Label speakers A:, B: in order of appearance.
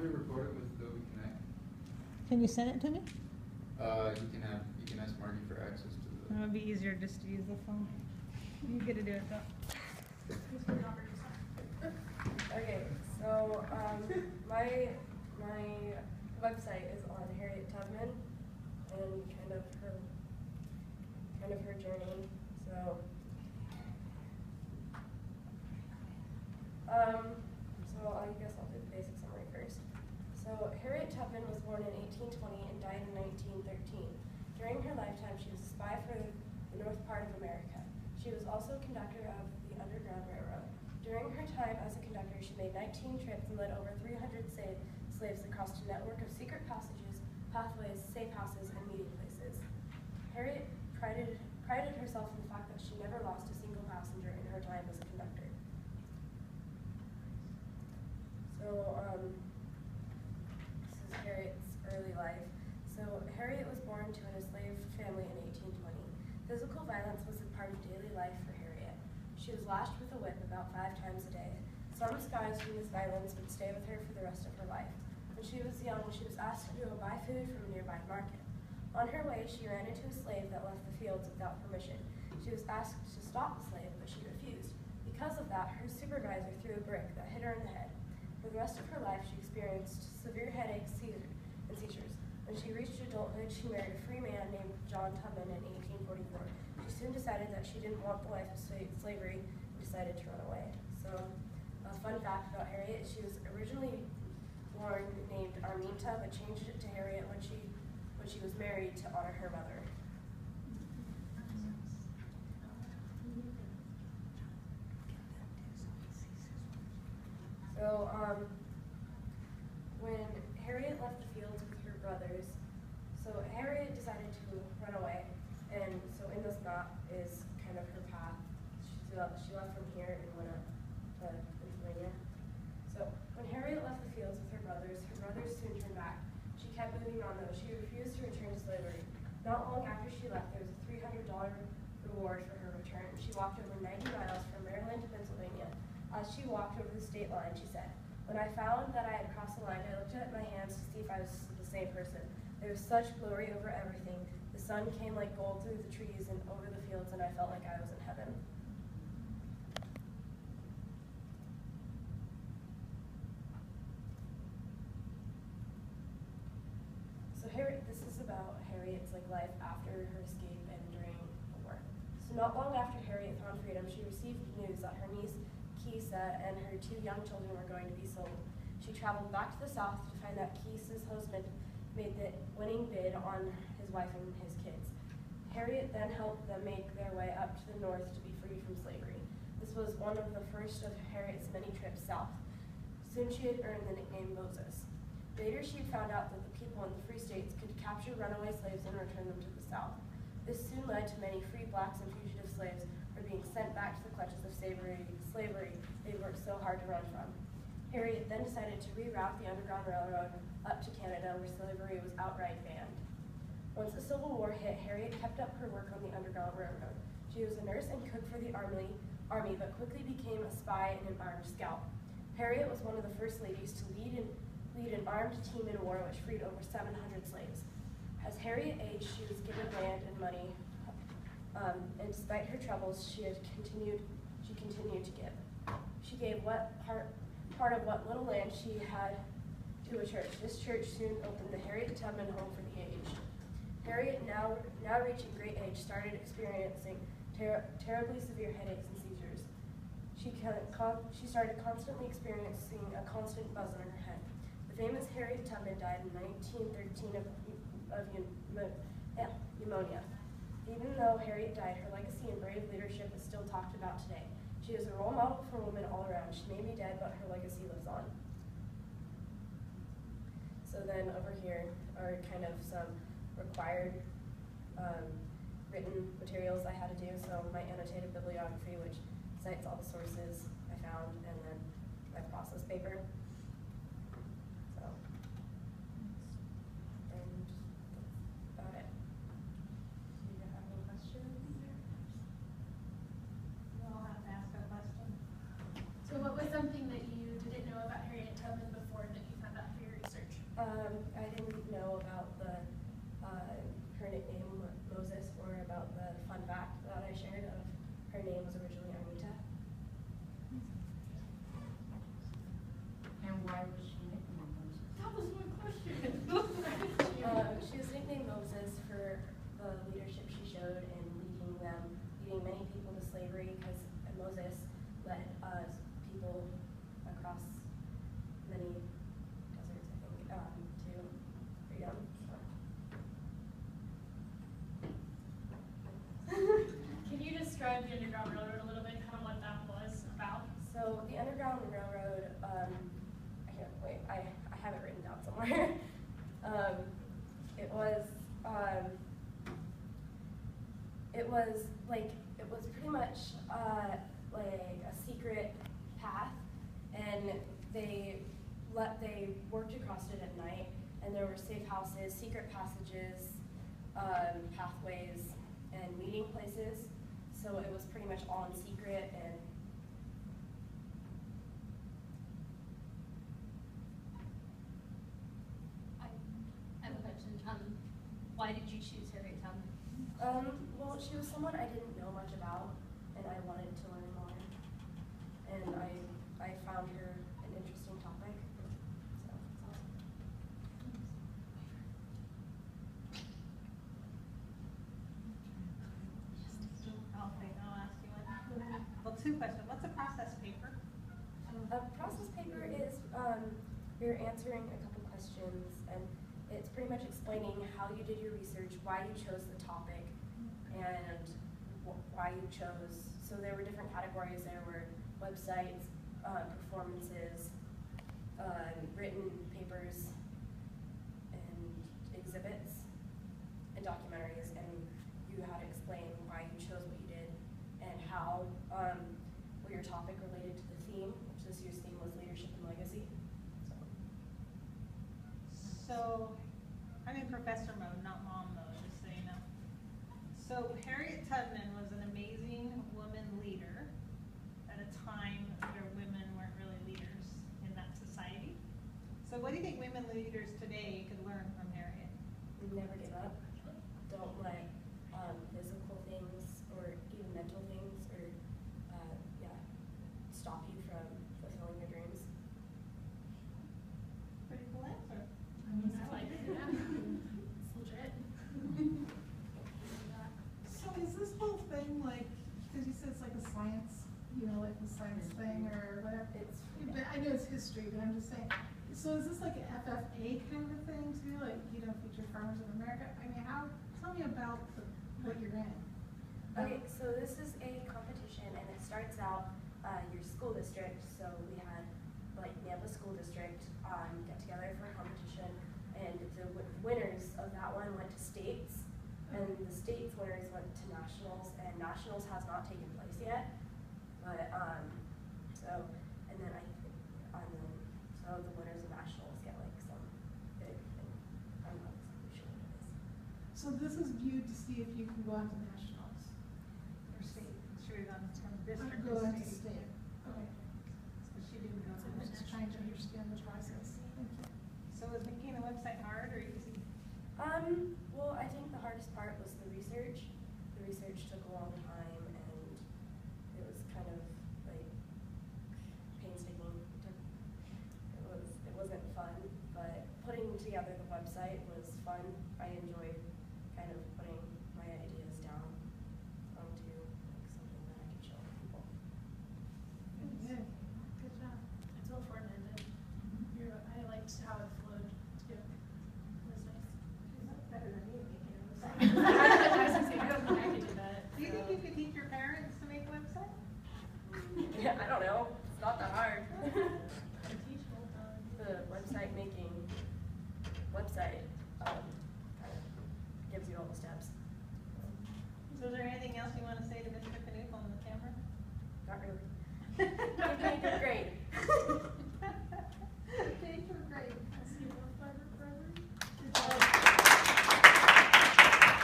A: me to record it with Adobe Connect?
B: Can you send it to me?
A: You can ask Marty for access to the.
B: It would be easier just to use the phone. You get to do it though.
C: Okay, so my website is on Harriet Tubman and kind of her journey. So I guess I'll do the basic summary first. So Harriet Tubman was born in 1820 and died in 1913. During her lifetime, she was a spy for the north part of America. She was also a conductor of the Underground Railroad. During her time as a conductor, she made 19 trips and led over 300 slaves across a network of secret passages, pathways, safe houses, and meeting places. Harriet prided herself in the fact that she never lost a single passenger in her time as a conductor. So, this is Harriet's early life. So, Harriet was born to an enslaved family in 1820. Physical violence was a part of daily life for Harriet. She was lashed with a whip about 5 times a day. Some scars from this violence would stay with her for the rest of her life. When she was young, she was asked to go buy food from a nearby market. On her way, she ran into a slave that left the fields without permission. She was asked to stop the slave, but she refused. Because of that, her supervisor threw a brick that hit her in the head. For the rest of her life, she experienced severe headaches and seizures. When she reached adulthood, she married a free man named John Tubman in 1844. She soon decided that she didn't want the life of slavery and decided to run away. So, a fun fact about Harriet, she was originally born named Arminta, but changed it to Harriet when she was married to honor her mother. So, when Harriet left the fields with her brothers, so Harriet decided to run away, and so in this map is kind of her path. She left from here and went up to Pennsylvania. So when Harriet left the fields with her brothers soon turned back. She kept moving on though. She refused to return to slavery. Not long after she left, there was a $300 reward for her return. She walked over 90 miles from Maryland to Pennsylvania. As she walked over the state line, she said, "When I found that I had crossed the line, I looked at my hands to see if I was the same person. There was such glory over everything. The sun came like gold through the trees and over the fields, and I felt like I was in heaven." So this is about Harriet's life after her escape and during the war. So not long after Harriet found freedom, she received news that her niece Kisa and her 2 young children were going to be sold. She traveled back to the south to find that Kisa's husband made the winning bid on his wife and his kids. Harriet then helped them make their way up to the north to be free from slavery. This was one of the first of Harriet's many trips south. Soon she had earned the nickname Moses. Later she found out that the people in the free states could capture runaway slaves and return them to the south. This soon led to many free blacks and fugitive slaves were being sent back to the clutches of slavery they worked so hard to run from. Harriet then decided to reroute the Underground Railroad up to Canada, where slavery was outright banned. Once the Civil War hit, Harriet kept up her work on the Underground Railroad. She was a nurse and cook for the Army, but quickly became a spy and an armed scout. Harriet was one of the first ladies to lead an armed team in war which freed over 700 slaves. As Harriet aged, she was given land and money, and despite her troubles, she continued to give. She gave part of what little land she had to a church. This church soon opened the Harriet Tubman Home for the Aged. Harriet, now reaching great age, started experiencing terribly severe headaches and seizures. She started constantly experiencing a constant buzz in her head. The famous Harriet Tubman died in 1913 of pneumonia. Even though Harriet died, her legacy and brave leadership is still talked about today. She is a role model for women all around. She may be dead, but her legacy lives on. So then over here are kind of some required written materials I had to do. So my annotated bibliography, which cites all the sources I found, and then my process paper. So, and that's about it. Do you have any questions?
D: I'll have to ask a question.
E: So what was something that you didn't know about Harriet Tubman before that you found out for your
C: the fun fact that I shared of her name was originally Arnita.
D: And why was she nicknamed Moses?
E: That was my question.
C: She was nicknamed Moses for the leadership she showed in leading many people to slavery, because Moses led people across many deserts, I think, to freedom.
E: Can you describe the Underground Railroad a little bit, kind of what that was about?
C: So the Underground Railroad, I have it written down somewhere. It was pretty much like a secret path, and they worked across it at night, and there were safe houses, secret passages, pathways, and meeting places. So it was pretty much all in secret, and
E: I have a question. Why did you choose Harriet Tubman?
C: well, she was someone I didn't know much about, and I wanted to learn more. And I found her an interesting topic. So it's awesome.
B: I'll ask you one. Well, two questions. What's a process paper?
C: A process paper is you're answering a couple questions, and it's pretty much explaining how you did your research, why you chose the topic, and why you chose. So there were different categories. There were websites, performances, written papers, and exhibits, and documentaries, and you had to explain why you chose what you did, and how what your topic related to the theme, which this year's theme was leadership and legacy.
B: So, I'm in professor mode, not mom mode, just so you know. So Harriet Tubman was an amazing woman leader at a time where women weren't really leaders in that society. So what do you think women leaders today could learn from Harriet?
C: Never give up. Don't let physical things or even mental things or stop you from fulfilling your dreams.
B: Pretty cool answer.
E: I like it. Yeah. It's legit.
F: So is this whole thing like, because you said it's like a science, like the science thing or whatever? But I know it's history, but I'm just saying, so is this like an FFA kind of a thing too? Like, Future Farmers of America? I mean, tell me about what you're in.
C: Okay, so this is a competition, and it starts out your school district. So we had like Nampa School District get together for a competition, and the winners of that one went to states, and the states winners went to nationals, and nationals has not taken place yet. But so the winners of nationals get like some big thing. I'm not exactly sure what it is.
F: So this is viewed to see if you can go on to nationals
B: Or state, she was on from district
F: or go
B: to
F: into
B: state.
F: state. Okay.
B: But she didn't go
F: I
B: to
F: was just trying to understand the process. Thank you.
B: So was making a website hard or easy?
C: Well, I think the hardest part was the research. The research took a long time, and it was kind of like painstaking. It wasn't fun, but putting together the website was fun. I enjoyed kind of putting my ideas down onto like something that I could show people.
F: Good. Good job.
E: It's well formulated. I liked how it flowed too. It was nice.
B: That's better than me making a website.
E: I was gonna say, I don't think I could do that.
B: Do you think you could teach your parents to make a website?
C: Yeah, I don't know.